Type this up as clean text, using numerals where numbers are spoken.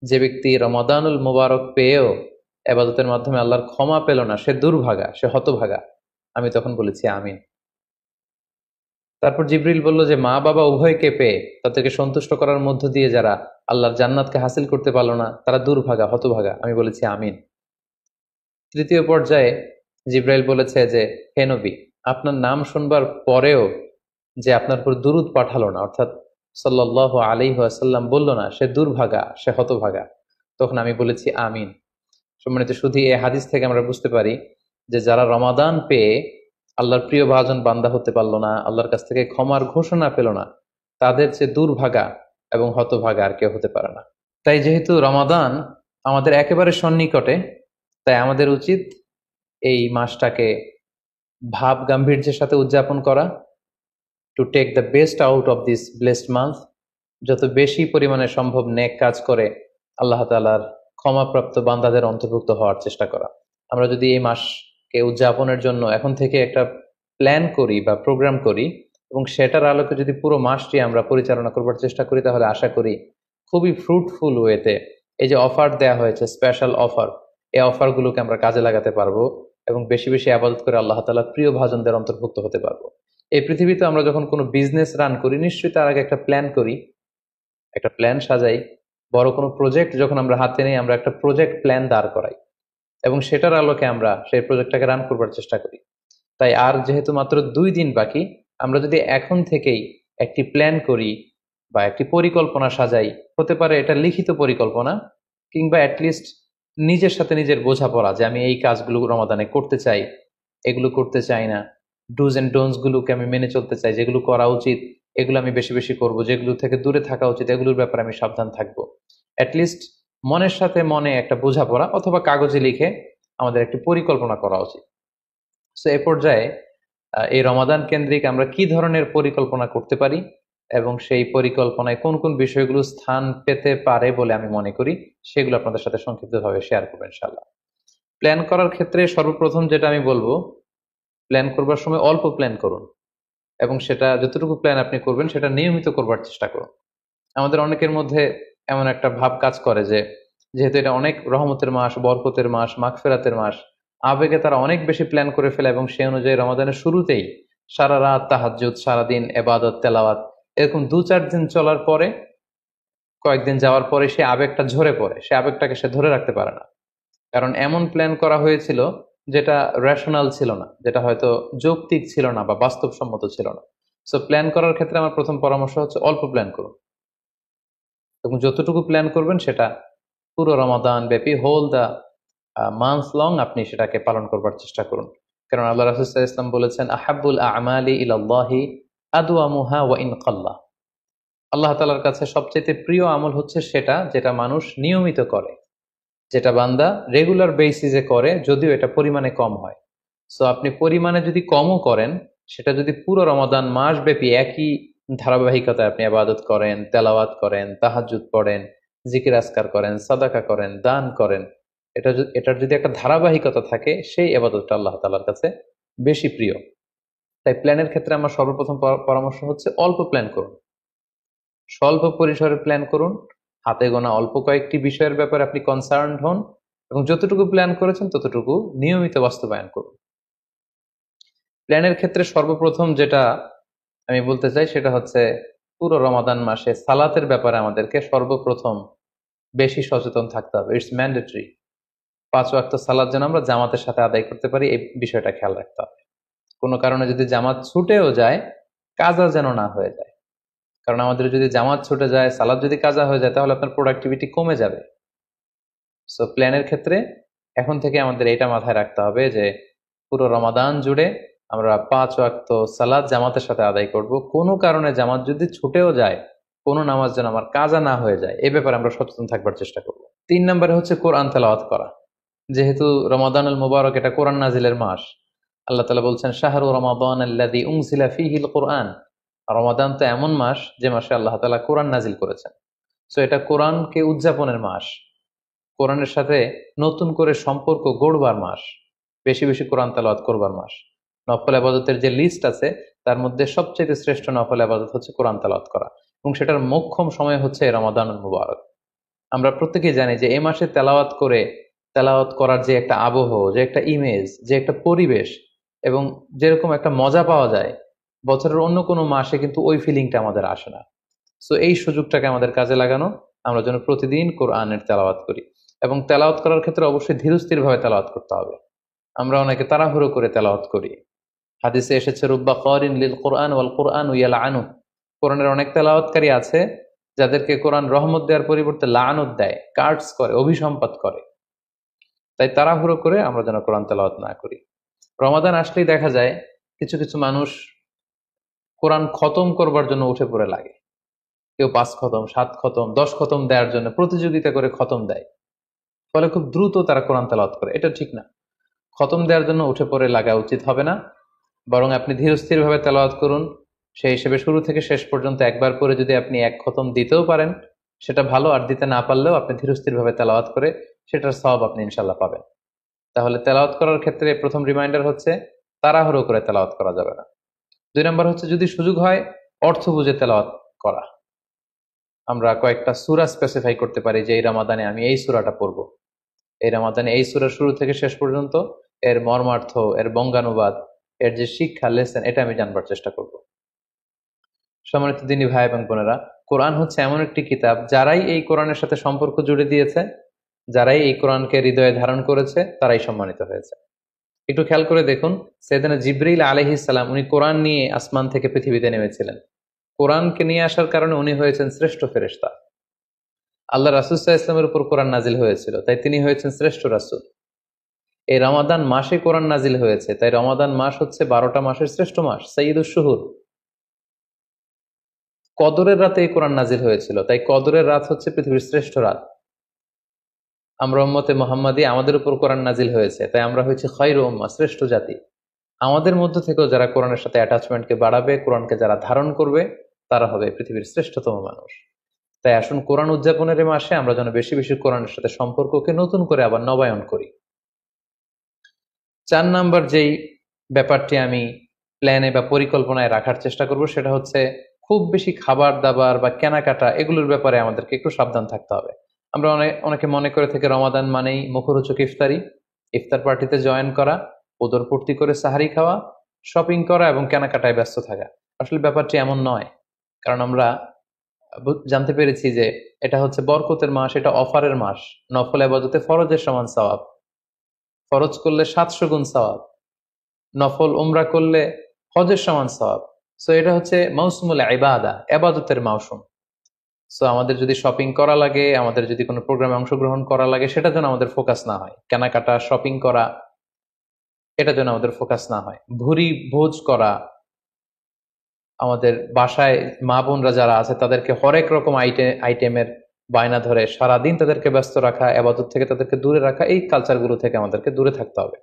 যে ব্যক্তি রমাদানুল মুবারক পেয়েও ইবাদতের মাধ্যমে আল্লাহর ক্ষমা পেল না, সে দুর্ভাগা, সে হতভাগা। আমি তখন বলেছি আমিন। তারপর জিবরিল বলল যে মা বাবা উভয়কে পেয়ে তাদেরকে সন্তুষ্ট করার মধ্য দিয়ে যারা আল্লাহর জান্নাতকে হাসিল করতে পারলো না, তারা দুর্ভাগা, হতভাগা। আমি বলেছি আমিন। তৃতীয় পর্যায়ে জিব্রাইল বলেছে যে হে নবী, আপনার নাম শুনবার পরেও যে আপনার উপর দুরূদ পাঠালো না, অর্থাৎ সাল্লাল্লাহু আলাইহি ওয়াসাল্লাম বলল না, সে দুর্ভাগা, সে হতভাগা। তখন আমি বলেছি আমিন। সম্মানিত শুধু এই হাদিস থেকে আমরা বুঝতে পারি যে যারা রমাদান পেয়ে আল্লাহর প্রিয় ভাজন বান্দা হতে পারলো না, আল্লাহর কাছ থেকে ক্ষমার ঘোষণা পেল না, তাদের চেয়ে দুর্ভাগা এবং হতভাগা আর কেউ হতে পারে না। তাই যেহেতু রমাদান আমাদের একেবারে সন্নিকটে, তাই আমাদের উচিত এই মাসটাকে ভাব গাম্ভীর্যের সাথে উদযাপন করা, to take the best out of this blessed month. যত বেশি পরিমাণে সম্ভব নেক কাজ করে আল্লাহ তাআলার ক্ষমাপ্রাপ্ত বান্দাদের অন্তর্ভুক্ত হওয়ার চেষ্টা করা। আমরা যদি এই মাসকে উদযাপনের জন্য এখন থেকে একটা প্ল্যান করি বা প্রোগ্রাম করি এবং সেটার আলোকে যদি পুরো মাসটি আমরা পরিচালনা করবার চেষ্টা করি, তাহলে আশা করি খুবই ফ্রুটফুল ওয়েতে এই যে অফার দেয়া হয়েছে, স্পেশাল অফার, এই অফারগুলোকে আমরা কাজে লাগাতে পারবো এবং বেশি বেশি আবাদত করে আল্লাহ তাআলার প্রিয় ভাজনদের অন্তর্ভুক্ত হতে পারবো। এই পৃথিবীতে আমরা যখন কোনো বিজনেস রান করি, নিশ্চয়ই তার আগে একটা প্ল্যান করি, একটা প্ল্যান সাজাই। বড় কোনো প্রজেক্ট যখন আমরা হাতে নিই, আমরা একটা প্রজেক্ট প্ল্যান দাঁড় করাই এবং সেটার আলোকে আমরা সেই প্রজেক্টটাকে রান করবার চেষ্টা করি। তাই আর যেহেতু মাত্র 2 দিন বাকি, আমরা যদি এখন থেকেই একটি প্ল্যান করি বা একটি পরিকল্পনা সাজাই, হতে পারে এটা লিখিত পরিকল্পনা কিংবা অ্যাটলিস্ট নিজের সাথে নিজের বোঝাপড়া যে আমি এই কাজগুলো রমাদানে করতে চাই, এগুলো করতে চাই না, ডুজ এন্ড ডোন্টস গুলোকে আমি মেনে চলতে চাই, যেগুলো করা উচিত এগুলো আমি বেশি বেশি করব, যেগুলো থেকে দূরে থাকা উচিত এগুলোর ব্যাপারে আমি সাবধান থাকবো। অ্যাটলিস্ট মনের সাথে মনে একটা বোঝাপড়া অথবা কাগজে লিখে আমাদের একটি পরিকল্পনা করা উচিত। সো এ পর্যায়ে এই রমাদান কেন্দ্রিক আমরা কি ধরনের পরিকল্পনা করতে পারি এবং সেই পরিকল্পনায় কোন কোন বিষয়গুলো স্থান পেতে পারে বলে আমি মনে করি, সেগুলো আপনাদের সাথে সংক্ষিপ্তভাবে শেয়ার করবো ইনশাআল্লাহ। প্ল্যান করার ক্ষেত্রে সর্বপ্রথম যেটা আমি বলবো, প্ল্যান করবার সময় অল্প প্ল্যান করুন এবং সেটা যতটুকু প্ল্যান আপনি করবেন সেটা নিয়মিত করবার চেষ্টা করুন। আমাদের অনেকের মধ্যে এমন একটা ভাব কাজ করে যে যেহেতু এটা অনেক রহমতের মাস, বরকতের মাস, মাগফিরাতের মাস, আবেগে তারা অনেক বেশি প্ল্যান করে ফেলে এবং সেই অনুযায়ী রমাদানের শুরুতেই সারা রাত তাহাজ্জুদ, সারাদিন এবাদত তেলাওয়াত, এরকম 2-4 দিন চলার পরে, কয়েকদিন যাওয়ার পরে সে আবেগটা ঝরে পড়ে, সে আবেগটাকে সে ধরে রাখতে পারে না। কারণ এমন প্ল্যান করা হয়েছিল যেটা রেশনাল ছিল না, যেটা হয়তো যৌক্তিক ছিল না বা বাস্তবসম্মত ছিল না। সো প্ল্যান করার ক্ষেত্রে আমার প্রথম পরামর্শ হচ্ছে অল্প প্ল্যান করুন এবং যতটুকু প্ল্যান করবেন সেটা পুরো রমাদান ব্যাপী, হোল দা মান্থ লং আপনি সেটাকে পালন করবার চেষ্টা করুন। কারণ আল্লাহ রাসূল সাল্লাল্লাহু আলাইহি ওয়াসাল্লাম বলেছেন, আহাব্বুল আমালি ইলাল্লাহি আদওয়ামুহা ওয়া ইন কাল্লা। আল্লাহ তাআলার কাছে সবচেয়ে প্রিয় আমল হচ্ছে সেটা যেটা মানুষ নিয়মিত করে, যেটা বান্দা রেগুলার বেসিসে করে, যদিও এটা পরিমাণে কম হয়। সো আপনি পরিমাণে যদি কমও করেন, সেটা যদি পুরো রমাদান মাস ব্যাপী একই ধারাবাহিকতায় আপনি ইবাদত করেন, তেলাওয়াত করেন, তাহাজ্জুদ পড়েন, জিকির আজকার করেন, সাদাকা করেন, দান করেন, এটার যদি একটা ধারাবাহিকতা থাকে, সেই ইবাদতটা আল্লাহ তাআলার কাছে বেশি প্রিয়। তাই প্ল্যানের ক্ষেত্রে আমার সর্বপ্রথম পরামর্শ হচ্ছে অল্প প্ল্যান করুন, স্বল্প পরিসরে প্ল্যান করুন, হাতে গোনা অল্প কয়েকটি বিষয়ের ব্যাপারে আপনি কনসার্নড হন এবং যতটুকু প্ল্যান করেছেন ততটুকু নিয়মিত বাস্তবায়ন করুন। প্ল্যানের ক্ষেত্রে সর্বপ্রথম যেটা আমি বলতে চাই সেটা হচ্ছে পুরো রমাদান মাসে সালাতের ব্যাপারে আমাদেরকে সর্বপ্রথম বেশি সচেতন থাকতে হবে। It's mandatory. 5 ওয়াক্ত সালাত যেন আমরা জামাতের সাথে আদায় করতে পারি, এই বিষয়টা খেয়াল রাখতে হবে। কোনো কারণে যদি জামাত ছুটেও যায়, কাজা যেন না হয়ে যায়। কারণ আমাদের যদি জামাত ছুটে যায়, সালাত যদি কাজা হয়ে যায়, তাহলে আপনার প্রোডাক্টিভিটি কমে যাবে। সো প্ল্যানের ক্ষেত্রে এখন থেকে আমাদের এটা মাথায় রাখতে হবে যে পুরো রমাদান জুড়ে আমরা 5 ওয়াক্ত সালাত জামাতের সাথে আদায় করব। কোনো কারণে জামাত যদি ছুটেও যায়, কোনো নামাজ যেন আমার কাজা না হয়ে যায়, এ ব্যাপারে আমরা সচেতন থাকবার চেষ্টা করব। 3 নম্বরে হচ্ছে কোরআন তেলাওয়াত করা। যেহেতু রমাদানুল মুবারক এটা কোরআন নাজিলের মাস, আল্লাহ তাআলা বলছেন শাহরু রমাদান আল্লাযী উনজিলা ফীহিল কুরআন। রমাদান তো এমন মাস যে মাসে আল্লাহ তাআলা কোরআন নাজিল করেছেন। সো এটা কোরআনকে উদযাপনের মাস, কোরআনের সাথে নতুন করে সম্পর্ক গড়বার মাস, বেশি বেশি কোরআন তেলাওয়াত করবার মাস। নফল ইবাদতের যে লিস্ট আছে তার মধ্যে সবচেয়ে শ্রেষ্ঠ নফল ইবাদত হচ্ছে কোরআন তেলাওয়াত করা এবং সেটার মোক্ষম সময় হচ্ছে রমাদানুল মুবারক। আমরা প্রত্যেকেই জানি যে এই মাসে তেলাওয়াত করার যে একটা আবহ, যে একটা ইমেজ, যে একটা পরিবেশ এবং যেরকম একটা মজা পাওয়া যায়, বছরের অন্য কোনো মাসে কিন্তু ওই ফিলিংটা আমাদের আসে না। সো এই সুযোগটাকে আমাদের কাজে লাগানো, আমরা যেন প্রতিদিন কোরআনের তেলাওয়াত করি। এবং তেলাওয়াত করার ক্ষেত্রে অবশ্যই ধীরস্থির ভাবে তেলাওয়াত করতে হবে। আমরা অনেকে তাড়াহুড়ো করে তেলাওয়াত করি। হাদিসে এসেছে রুব্বা কারিন লিল কোরআন ওয়াল কোরআন ইয়ালআনু, কোরআনের অনেক তেলাওয়াতকারী আছে যাদেরকে কোরআন রহমত দেওয়ার পরিবর্তে লানত দেয়, কার্ডস করে, অভিসম্পাত করে। তাই তাড়াহুড়ো করে আমরা যেন কোরআন তেলাওয়াত না করি। রমাদান আসলেই দেখা যায় কিছু কিছু মানুষ কোরআন খতম করবার জন্য উঠে পড়ে লাগে। কেউ 5 খতম, 7 খতম, 10 খতম দেওয়ার জন্য প্রতিযোগিতা করে খতম দেয়। ফলে খুব দ্রুত তারা কোরআন তেলাওয়াত করে। এটা ঠিক না। খতম দেওয়ার জন্য উঠে পড়ে লাগা উচিত হবে না, বরং আপনি ধীরস্থির ভাবে তেলাওয়াত করুন। সেই হিসেবে শুরু থেকে শেষ পর্যন্ত একবার পরে যদি আপনি 1 খতম দিতেও পারেন সেটা ভালো, আর দিতে না পারলেও আপনি ধীরস্থির ভাবে তেলাওয়াত করে সেটার সওয়াব আপনি ইনশাল্লাহ পাবেন। তাহলে তেলাওয়াত করার ক্ষেত্রে প্রথম রিমাইন্ডার হচ্ছে তাড়াহুড়ো করে তেলাওয়াত করা যাবে না। 2 নম্বর হচ্ছে যদি সুযোগ হয় অর্থ বুঝে তেলাওয়াত করা। আমরা কয়েকটা সূরা স্পেসিফাই করতে পারি যে এই রমাদানে আমি এই সূরাটা পড়বো, এই রমাদানে এই সূরা শুরু থেকে শেষ পর্যন্ত এর মর্মার্থ, এর বঙ্গানুবাদ, এর যে শিক্ষা লেসন, এটা আমি জানবার চেষ্টা করব। সম্মানিত দিনী ভাই এবং বোনেরা, কোরআন হচ্ছে এমন একটি কিতাব, যারাই এই কোরআনের সাথে সম্পর্ক জুড়ে দিয়েছে, যারাই এই কোরআনকে হৃদয়ে ধারণ করেছে, তারাই সম্মানিত হয়েছে। একটু খেয়াল করে দেখুন, সাইয়েদনা জিবরিল আলাইহিস সালাম উনি কোরআন নিয়ে আসমান থেকে পৃথিবীতে নেমেছিলেন। কোরআনকে নিয়ে আসার কারণে উনি হয়েছেন শ্রেষ্ঠ ফেরেশতা। আল্লাহ রাসূল সাল্লাল্লাহু আলাইহি ওয়াসাল্লামের উপর কোরআন নাজিল হয়েছিল, তাই তিনি হয়েছেন শ্রেষ্ঠ রাসূল। এই রমাদান মাসে কোরআন নাজিল হয়েছে, তাই রমাদান মাস হচ্ছে 12টা মাসের শ্রেষ্ঠ মাস, সাইয়্যিদুশ শুহুর। কদরের রাতে এই কোরআন নাজিল হয়েছিল, তাই কদরের রাত হচ্ছে পৃথিবীর শ্রেষ্ঠ রাত। আমরা উম্মতে মুহাম্মাদি, আমাদের উপর কোরআন নাজিল হয়েছে, তাই আমরা হয়েছি খায়রু উম্মাহ, শ্রেষ্ঠ জাতি। আমাদের মধ্য থেকেও যারা কোরআনের সাথে অ্যাটাচমেন্টকে বাড়াবে, কোরআনকে যারা ধারণ করবে, তারা হবে পৃথিবীর শ্রেষ্ঠতম মানুষ। তাই আসুন কোরআন উদযাপনের এই মাসে আমরা যেন বেশি বেশি কোরআনের সাথে সম্পর্ককে নতুন করে আবার নবায়ন করি। 4 নাম্বার যেই ব্যাপারটি আমি প্ল্যানে বা পরিকল্পনায় রাখার চেষ্টা করব সেটা হচ্ছে খুব বেশি খাবার দাবার বা কেনাকাটা এগুলোর ব্যাপারে আমাদেরকে একটু সাবধান থাকতে হবে। আমরা অনেকে মনে করে থেকে রমাদান মানেই মুখরোচক ইফতারি, ইফতার পার্টিতে জয়েন করা, উদর পূর্তি করে সাহারি খাওয়া, শপিং করা এবং কেনাকাটায় ব্যস্ত থাকা। আসলে ব্যাপারটি এমন নয়, কারণ আমরা জানতে পেরেছি যে এটা হচ্ছে বরকতের মাস, এটা অফারের মাস। নফল ইবাদতে ফরজের সমান সওয়াব, ফরজ করলে 700 গুণ সওয়াব, নফল উমরা করলে হজের সমান সওয়াব। সো এটা হচ্ছে মৌসুমুল ইবাদা, ইবাদতের মৌসুম। সো আমাদের যদি শপিং করা লাগে, আমাদের যদি কোনো প্রোগ্রামে অংশগ্রহণ করা লাগে, সেটা যেন আমাদের ফোকাস না হয়। কেনাকাটা, শপিং করা, এটা যেন আমাদের ফোকাস না হয়। ভুরি ভোজ করা, আমাদের বাসায় মা বোনরা যারা আছে তাদেরকে হরেক রকম আইটেমের বায়না ধরে সারাদিন তাদেরকে ব্যস্ত রাখা, ইবাদত থেকে তাদেরকে দূরে রাখা, এই কালচারগুলো থেকে আমাদেরকে দূরে থাকতে হবে।